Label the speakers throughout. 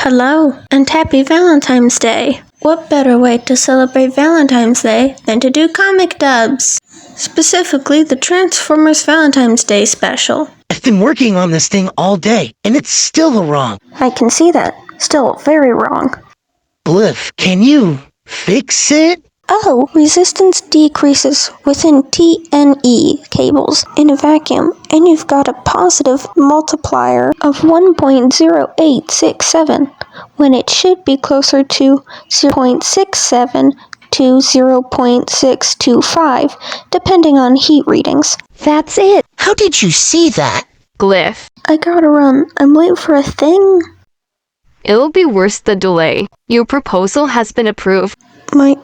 Speaker 1: Hello, and happy Valentine's Day! What better way to celebrate Valentine's Day than to do comic dubs? Specifically, the Transformers Valentine's Day special.
Speaker 2: I've been working on this thing all day, and it's still wrong.
Speaker 1: I can see that. Still very wrong.
Speaker 2: Bliff, can you fix it?
Speaker 1: Oh, resistance decreases within TNE cables in a vacuum, and you've got a positive multiplier of 1.0867, when it should be closer to 0.67 to 0.625, depending on heat readings.
Speaker 3: That's it.
Speaker 2: How did you see that?
Speaker 3: Glyph.
Speaker 1: I gotta run. I'm late for a thing.
Speaker 3: It'll be worth the delay. Your proposal has been approved.
Speaker 1: Wait,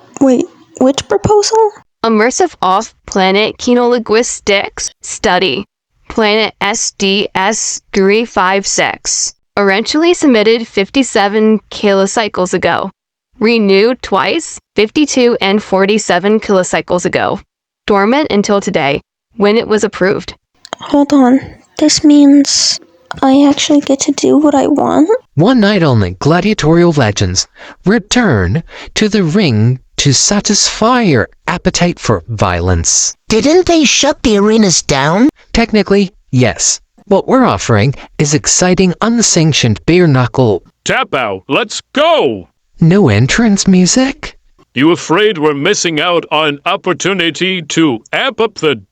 Speaker 1: which proposal?
Speaker 3: Immersive off-planet kinolinguistics study. Planet SDS-356. Originally submitted 57 kilocycles ago. Renewed twice, 52 and 47 kilocycles ago. Dormant until today, when it was approved.
Speaker 1: Hold on. This means I actually get to do what I want?
Speaker 4: One night only, gladiatorial legends return to the ring to satisfy your appetite for violence.
Speaker 2: Didn't they shut the arenas down?
Speaker 4: Technically, yes. What we're offering is exciting, unsanctioned bare-knuckle...
Speaker 5: Tap out, let's go!
Speaker 4: No entrance music?
Speaker 5: You afraid we're missing out on opportunity to amp up the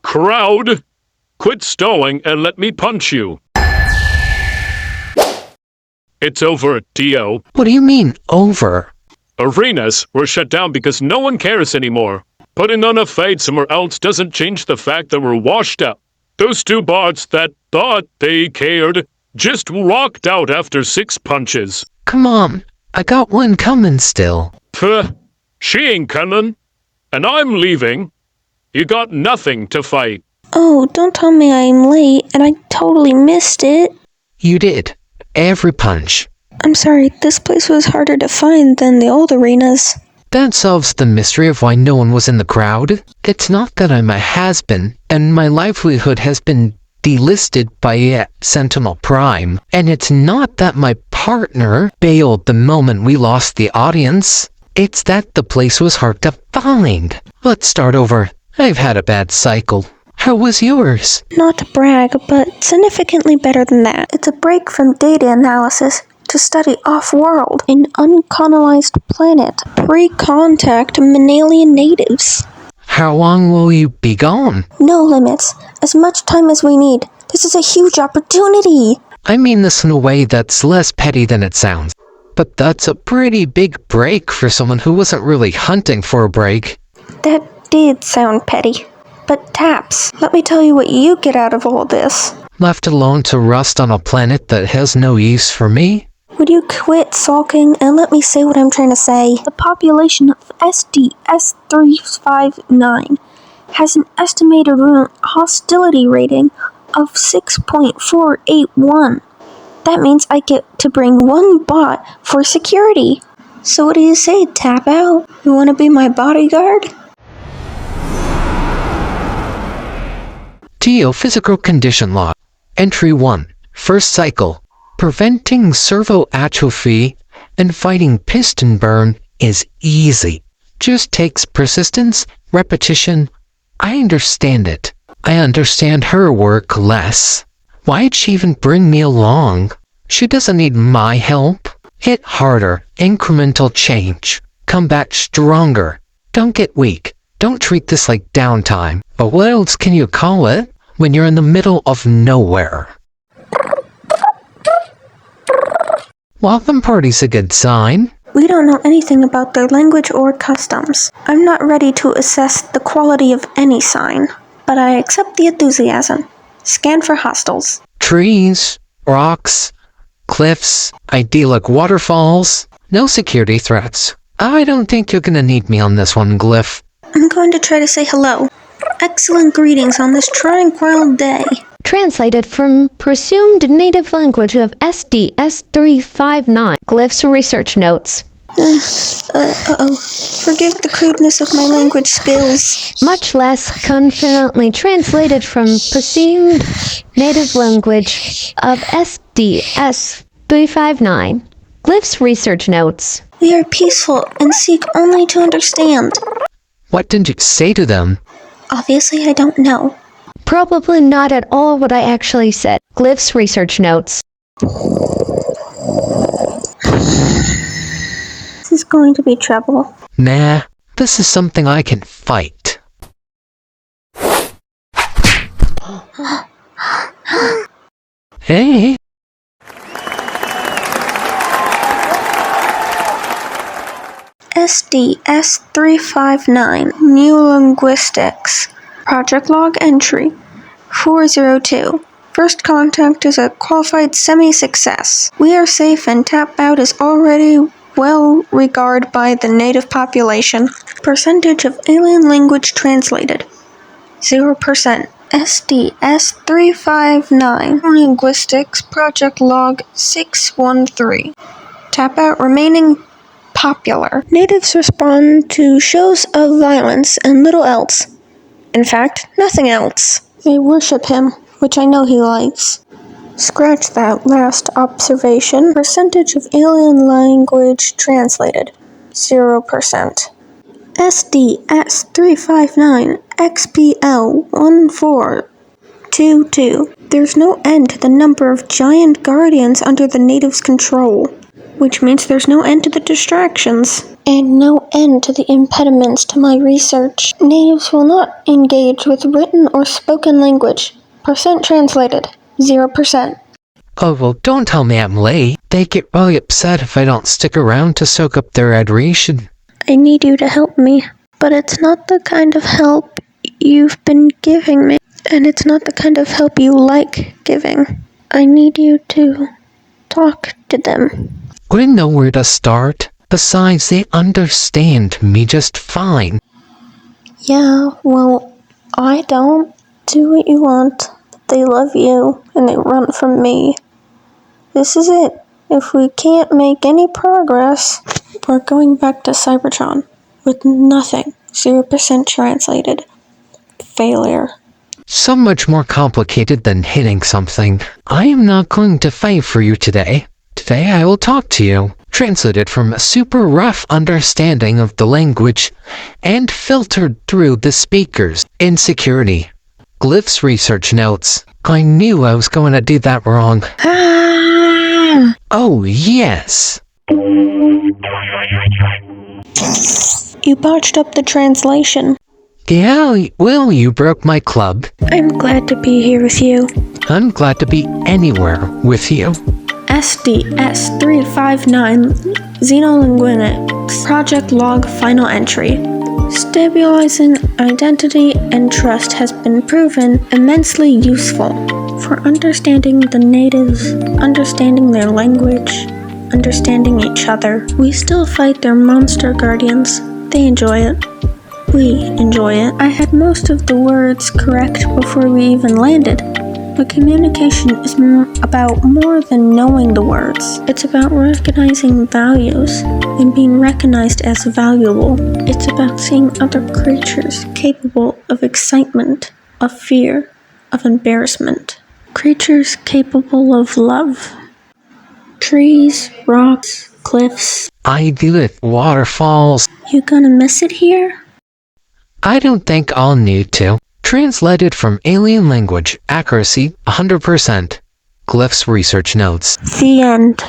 Speaker 5: crowd? Quit stalling and let me punch you. It's over, Dio.
Speaker 4: What do you mean, over?
Speaker 5: Arenas were shut down because no one cares anymore. Putting on a fight somewhere else doesn't change the fact that we're washed up. Those two bots that thought they cared just walked out after 6 punches.
Speaker 4: Come on, I got one coming still.
Speaker 5: Puh, she ain't coming. And I'm leaving. You got nothing to fight.
Speaker 1: Oh, don't tell me I'm late and I totally missed it.
Speaker 4: You did. Every punch.
Speaker 1: I'm sorry, this place was harder to find than the old arenas.
Speaker 4: That solves the mystery of why no one was in the crowd. It's not that I'm a has-been, and my livelihood has been delisted by Sentinel Prime. And it's not that my partner bailed the moment we lost the audience. It's that the place was hard to find. Let's start over. I've had a bad cycle. How was yours?
Speaker 1: Not to brag, but significantly better than that. It's a break from data analysis to study off-world, an uncolonized planet, pre-contact Manalian natives.
Speaker 4: How long will you be gone?
Speaker 1: No limits. As much time as we need. This is a huge opportunity.
Speaker 4: I mean this in a way that's less petty than it sounds. But that's a pretty big break for someone who wasn't really hunting for a break.
Speaker 1: That did sound petty. But Taps, let me tell you what you get out of all this.
Speaker 4: Left alone to rust on a planet that has no use for me?
Speaker 1: Would you quit sulking and let me say what I'm trying to say? The population of SDS-359 has an estimated hostility rating of 6.481. That means I get to bring one bot for security. So what do you say, Tap Out? You want to be my bodyguard?
Speaker 4: Physical Condition Law. Entry 1. First cycle. Preventing servo atrophy and fighting piston burn is easy. Just takes persistence, repetition. I understand it. I understand her work less. Why'd she even bring me along? She doesn't need my help. Hit harder. Incremental change. Come back stronger. Don't get weak. Don't treat this like downtime. But what else can you call it when you're in the middle of nowhere? Welcome party's a good sign.
Speaker 1: We don't know anything about their language or customs. I'm not ready to assess the quality of any sign, but I accept the enthusiasm. Scan for hostiles.
Speaker 4: Trees, rocks, cliffs, idyllic waterfalls. No security threats. I don't think you're gonna need me on this one, Glyph.
Speaker 1: I'm going to try to say hello. Excellent greetings on this tranquil day.
Speaker 3: Translated from presumed native language of SDS-359. Glyph's research notes.
Speaker 1: Forgive the crudeness of my language skills.
Speaker 3: Much less confidently translated from presumed native language of SDS-359.
Speaker 6: Glyphs research notes.
Speaker 1: We are peaceful and seek only to understand.
Speaker 4: What did you say to them?
Speaker 1: Obviously, I don't know.
Speaker 6: Probably not at all what I actually said. Glyphs research notes.
Speaker 1: This is going to be trouble.
Speaker 4: Nah, this is something I can fight. Hey,
Speaker 1: SDS 359 New Linguistics. Project log entry 402. First contact is a qualified semi-success. We are safe and tap out is already well regarded by the native population. Percentage of alien language translated 0%. SDS 359 Linguistics Project log 613. Tap out remaining popular. Natives respond to shows of violence and little else. In fact, nothing else. They worship him, which I know he likes. Scratch that last observation. Percentage of alien language translated 0%. SDS 359 XPL 1422. There's no end to the number of giant guardians under the natives' control, which means there's no end to the distractions, and no end to the impediments to my research. Natives will not engage with written or spoken language. Percent translated 0%.
Speaker 4: oh well, don't tell me I'm late. They get really upset if I don't stick around to soak up their adoration.
Speaker 1: I need you to help me, but it's not the kind of help you've been giving me, and it's not the kind of help you like giving. I need you to talk to them.
Speaker 4: Wouldn't know where to start. Besides, they understand me just fine.
Speaker 1: Yeah, well, I don't. Do what you want. They love you, and they run from me. This is it. If we can't make any progress, we're going back to Cybertron with nothing. 0% translated. Failure.
Speaker 4: So much more complicated than hitting something. I am not going to fight for you today. Today I will talk to you, translated from a super rough understanding of the language, and filtered through the speaker's insecurity. Glyphs research notes. I knew I was going to do that wrong. Oh, yes.
Speaker 1: You botched up the translation.
Speaker 4: Yeah, well, you broke my club.
Speaker 1: I'm glad to be here with you.
Speaker 4: I'm glad to be anywhere with you.
Speaker 1: SDS 359 Xenolinguistics Project log final entry. Stabilizing identity and trust has been proven immensely useful for understanding the natives, understanding their language, understanding each other. We still fight their monster guardians. They enjoy it. We enjoy it. I had most of the words correct before we even landed. But communication is about more than knowing the words. It's about recognizing values and being recognized as valuable. It's about seeing other creatures capable of excitement, of fear, of embarrassment. Creatures capable of love. Trees, rocks, cliffs.
Speaker 4: I do it. Waterfalls.
Speaker 1: You gonna miss it here?
Speaker 4: I don't think I'll need to. Translated from alien language. Accuracy 100%. Glyphs research notes.
Speaker 1: The end.